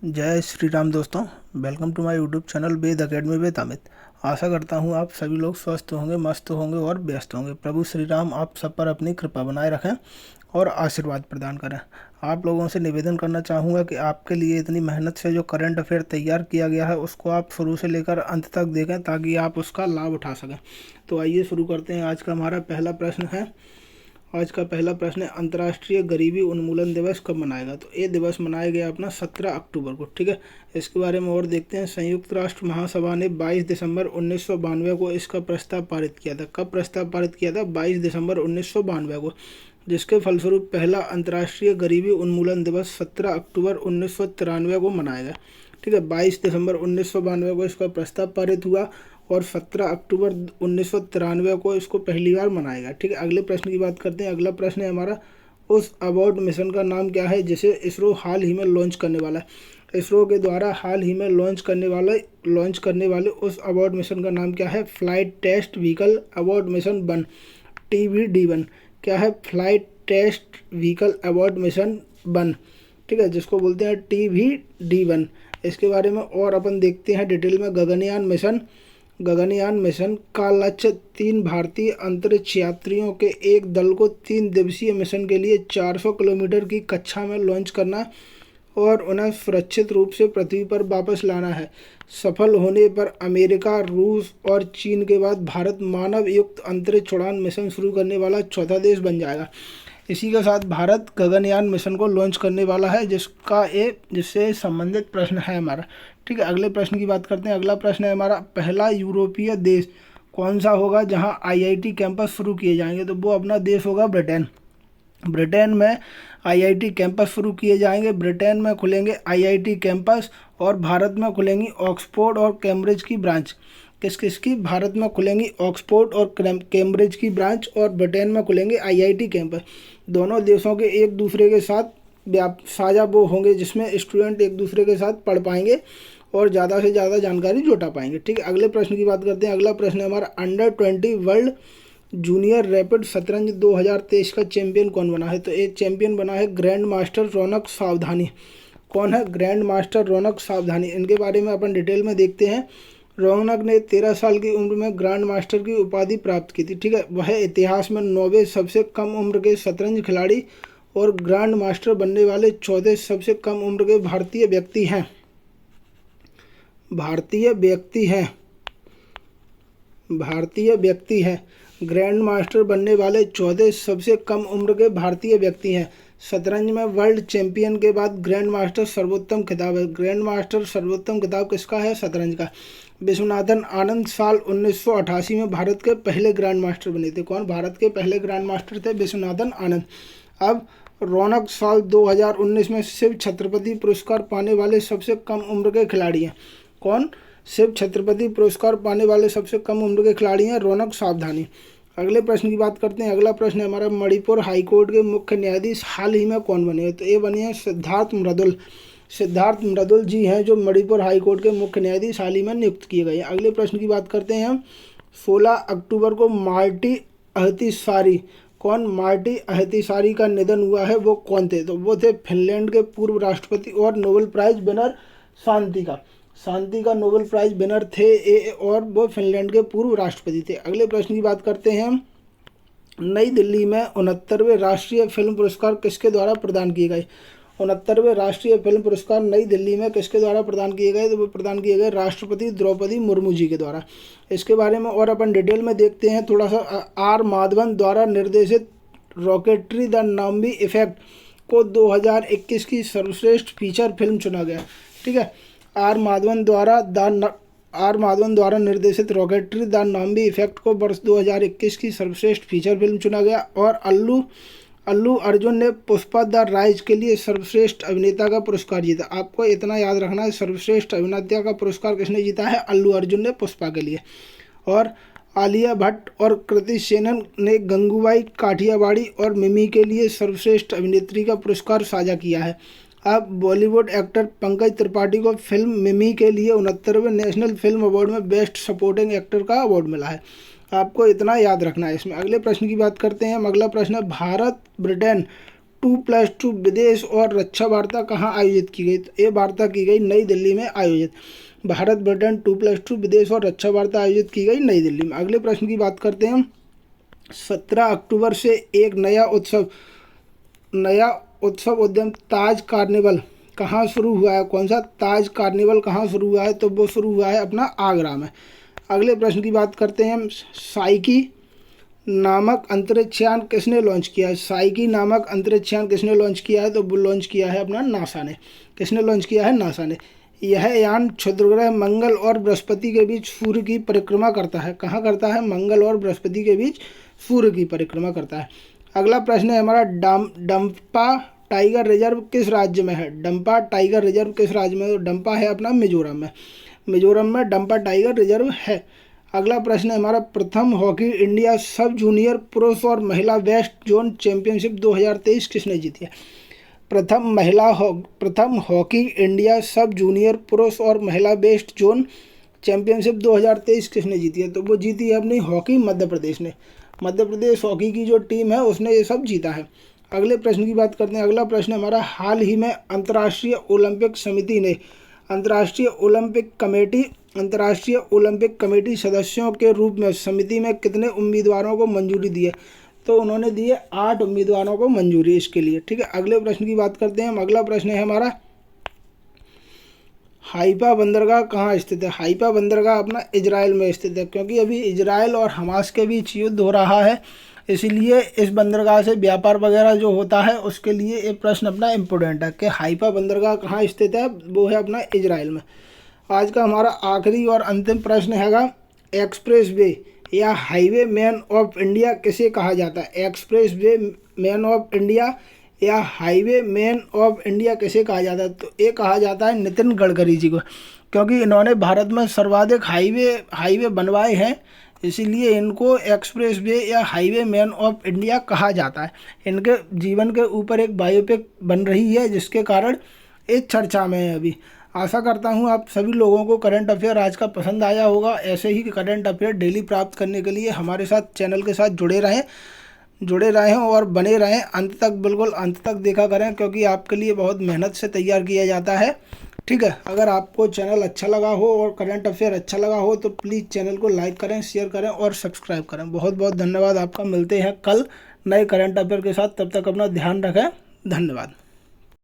जय श्री राम दोस्तों। Welcome to my YouTube channel Ved academy with Amit. आशा करता हूँ आप सभी लोग स्वस्थ होंगे, मस्त होंगे और व्यस्त होंगे। प्रभु श्री राम आप सब पर अपनी कृपा बनाए रखें और आशीर्वाद प्रदान करें। आप लोगों से निवेदन करना चाहूँगा कि आपके लिए इतनी मेहनत से जो करंट अफेयर तैयार किया गया है उसको आप शुरू से लेकर अंत तक देखें ताकि आप उसका लाभ उठा सकें। तो आइए शुरू करते हैं। आज का हमारा पहला प्रश्न है। आज का पहला प्रश्न है, अंतर्राष्ट्रीय गरीबी उन्मूलन दिवस कब मनाएगा? तो ये दिवस मनाया गया अपना 17 अक्टूबर को। ठीक है, इसके बारे में और देखते हैं। संयुक्त राष्ट्र महासभा ने 22 दिसंबर 1992 को इसका प्रस्ताव पारित किया था। कब प्रस्ताव पारित किया था? 22 दिसंबर 1992 को, जिसके फलस्वरूप पहला अंतर्राष्ट्रीय गरीबी उन्मूलन दिवस 17 अक्टूबर 1993 को मनाया गया। ठीक है, 22 दिसंबर 1992 को इसका प्रस्ताव पारित हुआ और 17 अक्टूबर 1993 को इसको पहली बार मनाया गया। ठीक है, अगले प्रश्न की बात करते हैं। अगला प्रश्न है हमारा, उस अबॉर्ड मिशन का नाम क्या है जिसे इसरो हाल ही में लॉन्च करने वाला है? इसरो के द्वारा हाल ही में लॉन्च करने वाले उस अबॉर्ड मिशन का नाम क्या है? Flight test vehicle abort mission 1, TVD-1। क्या है? Flight test vehicle abort mission 1। ठीक है, जिसको बोलते हैं TVD-1। इसके बारे में और अपन देखते हैं डिटेल में। गगनयान मिशन का लक्ष्य 3 भारतीय अंतरिक्ष यात्रियों के एक दल को 3 दिवसीय मिशन के लिए 400 किलोमीटर की कक्षा में लॉन्च करना और उन्हें सुरक्षित रूप से पृथ्वी पर वापस लाना है। सफल होने पर अमेरिका, रूस और चीन के बाद भारत मानव युक्त अंतरिक्ष उड़ान मिशन शुरू करने वाला चौथा देश बन जाएगा। इसी के साथ भारत गगनयान मिशन को लॉन्च करने वाला है, जिससे संबंधित प्रश्न है हमारा। ठीक है, अगले प्रश्न की बात करते हैं। अगला प्रश्न है हमारा, पहला यूरोपीय देश कौन सा होगा जहां IIT कैंपस शुरू किए जाएंगे? तो वो अपना देश होगा ब्रिटेन। ब्रिटेन में IIT कैंपस शुरू किए जाएंगे। ब्रिटेन में खुलेंगे IIT कैंपस और भारत में खुलेंगी ऑक्सफोर्ड और कैम्ब्रिज की ब्रांच। किस किस की? भारत में खुलेंगी ऑक्सफोर्ड और कैम्ब्रिज की ब्रांच और ब्रिटेन में खुलेंगे IIT कैंपस। दोनों देशों के एक दूसरे के साथ साझा वो होंगे जिसमें स्टूडेंट एक दूसरे के साथ पढ़ पाएंगे और ज़्यादा से ज़्यादा जानकारी जुटा पाएंगे। ठीक है, अगले प्रश्न की बात करते हैं। अगला प्रश्न है हमारा, अंडर-20 वर्ल्ड जूनियर रैपिड शतरंज 2023 का चैंपियन कौन बना है? तो एक चैंपियन बना है ग्रैंड मास्टर रौनक सावधानी। कौन है? ग्रैंड मास्टर रौनक सावधानी। इनके बारे में अपन डिटेल में देखते हैं। रौनक ने 13 साल की उम्र में ग्रैंड मास्टर की उपाधि प्राप्त की थी। ठीक है, वह इतिहास में 9वें सबसे कम उम्र के शतरंज खिलाड़ी और ग्रैंड मास्टर बनने वाले 14 सबसे कम उम्र के भारतीय व्यक्ति हैं। ग्रैंड मास्टर बनने वाले 14 सबसे कम उम्र के भारतीय व्यक्ति हैं। शतरंज में वर्ल्ड चैंपियन के बाद ग्रैंड मास्टर सर्वोत्तम खिताब है। ग्रैंड मास्टर सर्वोत्तम खिताब किसका है? शतरंज का। विश्वनाथन आनंद साल 1988 में भारत के पहले ग्रैंड मास्टर बने थे। कौन? भारत के पहले ग्रैंड मास्टर थे विश्वनाथन आनंद। अब रौनक साल 2019 में शिव छत्रपति पुरस्कार पाने वाले सबसे कम उम्र के खिलाड़ी हैं। कौन? शिव छत्रपति पुरस्कार पाने वाले सबसे कम उम्र के खिलाड़ी हैं रौनक सावधानी। अगले प्रश्न की बात करते हैं। अगला प्रश्न है हमारा, मणिपुर हाईकोर्ट के मुख्य न्यायाधीश हाल ही में कौन बने हैं? तो ये बने हैं सिद्धार्थ मृदुल जी हैं जो मणिपुर हाईकोर्ट के मुख्य न्यायाधीश हाल ही में नियुक्त किए गए हैं। अगले प्रश्न की बात करते हैं हम, 16 अक्टूबर को मार्टी अहतिसारी, कौन? मार्टी अहतिसारी का निधन हुआ है। वो कौन थे? तो वो थे फिनलैंड के पूर्व राष्ट्रपति और नोबेल प्राइज विनर शांति का नोबेल प्राइज विनर थे और वो फिनलैंड के पूर्व राष्ट्रपति थे। अगले प्रश्न की बात करते हैं हम, नई दिल्ली में 69वें राष्ट्रीय फिल्म पुरस्कार किसके द्वारा प्रदान किए गए? 69वें राष्ट्रीय फिल्म पुरस्कार नई दिल्ली में किसके द्वारा प्रदान किए गए? तो वो प्रदान किए गए राष्ट्रपति द्रौपदी मुर्मू जी के द्वारा। इसके बारे में और अपन डिटेल में देखते हैं थोड़ा सा। R माधवन द्वारा निर्देशित रॉकेटरी द नॉम्बी इफेक्ट को 2021 की सर्वश्रेष्ठ फीचर फिल्म चुना गया। ठीक है, आर माधवन द्वारा निर्देशित रॉकेटरी द नॉम्बी इफेक्ट को वर्ष 2021 की सर्वश्रेष्ठ फीचर फिल्म चुना गया। और अल्लू अर्जुन ने पुष्पा द राइज के लिए सर्वश्रेष्ठ अभिनेता का पुरस्कार जीता। आपको इतना याद रखना है, सर्वश्रेष्ठ अभिनेता का पुरस्कार किसने जीता है? अल्लू अर्जुन ने पुष्पा के लिए। और आलिया भट्ट और कृति सेनन ने गंगूबाई काठियावाड़ी और मिमी के लिए सर्वश्रेष्ठ अभिनेत्री का पुरस्कार साझा किया है। अब बॉलीवुड एक्टर पंकज त्रिपाठी को फिल्म मिमी के लिए 69वें नेशनल फिल्म अवार्ड में बेस्ट सपोर्टिंग एक्टर का अवार्ड मिला है। आपको इतना याद रखना है इसमें। अगले प्रश्न की बात करते हैं हम। अगला प्रश्न है, भारत ब्रिटेन 2+2 विदेश और रक्षा वार्ता कहाँ आयोजित की गई? तो ये वार्ता की गई नई दिल्ली में आयोजित। भारत ब्रिटेन 2+2 विदेश और रक्षा वार्ता आयोजित की गई नई दिल्ली में। अगले प्रश्न की बात करते हैं हम। 17 अक्टूबर से एक नया उत्सव उद्यम ताज कार्निवल कहाँ शुरू हुआ है? कौन सा ताज कार्निवल कहाँ शुरू हुआ है? तो वो शुरू हुआ है अपना आगरा में। अगले प्रश्न की बात करते हैं हम। साइकी नामक अंतरिक्ष यान किसने लॉन्च किया है? साइकी नामक अंतरिक्ष यान किसने लॉन्च किया है? तो वो लॉन्च किया है अपना नासा ने। किसने लॉन्च किया है? नासा ने। यह यान क्षुद्रग्रह मंगल और बृहस्पति के बीच सूर्य की परिक्रमा करता है। कहाँ करता है? मंगल और बृहस्पति के बीच सूर्य की परिक्रमा करता है। अगला प्रश्न है हमारा, डंपा टाइगर रिजर्व किस राज्य में है? डंपा टाइगर रिजर्व किस राज्य में है? तो डंपा है अपना मिजोरम में। मिजोरम में डंपा टाइगर रिजर्व है। अगला प्रश्न है हमारा, प्रथम हॉकी इंडिया सब जूनियर पुरुष और महिला वेस्ट जोन चैंपियनशिप 2023 किसने जीती है? प्रथम हॉकी इंडिया सब जूनियर पुरुष और महिला वेस्ट जोन चैंपियनशिप 2023 किसने जीती है? तो वो जीती है अपनी हॉकी मध्य प्रदेश ने। मध्य प्रदेश हॉकी की जो टीम है उसने ये सब जीता है। अगले प्रश्न की बात करते हैं। अगला प्रश्न हमारा, हाल ही में अंतर्राष्ट्रीय ओलंपिक समिति ने अंतर्राष्ट्रीय ओलंपिक कमेटी सदस्यों के रूप में समिति में कितने उम्मीदवारों को मंजूरी दी है? तो उन्होंने दिए 8 उम्मीदवारों को मंजूरी इसके लिए। ठीक है, अगले प्रश्न की बात करते हैं हम। अगला प्रश्न है हमारा, हाइफा बंदरगाह कहाँ स्थित है? हाइफा बंदरगाह अपना इजराइल में स्थित है, क्योंकि अभी इजराइल और हमास के बीच युद्ध हो रहा है, इसीलिए इस बंदरगाह से व्यापार वगैरह जो होता है उसके लिए ये प्रश्न अपना इम्पोर्टेंट है कि हाइफा बंदरगाह कहाँ स्थित है। वो है अपना इजराइल में। आज का हमारा आखिरी और अंतिम प्रश्न हैगा, एक्सप्रेस वे या हाईवे मैन ऑफ इंडिया किसे कहा जाता है? Express way man of India या हाईवे मैन ऑफ इंडिया किसे कहा जाता है? तो ये कहा जाता है नितिन गडकरी जी को, क्योंकि इन्होंने भारत में सर्वाधिक हाईवे बनवाए हैं, इसीलिए इनको एक्सप्रेस वे या हाईवे मैन ऑफ इंडिया कहा जाता है। इनके जीवन के ऊपर एक बायोपिक बन रही है, जिसके कारण एक चर्चा में है अभी। आशा करता हूँ आप सभी लोगों को करंट अफेयर आज का पसंद आया होगा। ऐसे ही करंट अफेयर डेली प्राप्त करने के लिए हमारे साथ चैनल के साथ जुड़े रहें और बने रहें। अंत तक, बिल्कुल अंत तक देखा करें, क्योंकि आपके लिए बहुत मेहनत से तैयार किया जाता है। ठीक है, अगर आपको चैनल अच्छा लगा हो और करंट अफेयर अच्छा लगा हो तो प्लीज़ चैनल को लाइक करें, शेयर करें और सब्सक्राइब करें। बहुत बहुत धन्यवाद आपका। मिलते हैं कल नए करंट अफेयर के साथ, तब तक अपना ध्यान रखें। धन्यवाद।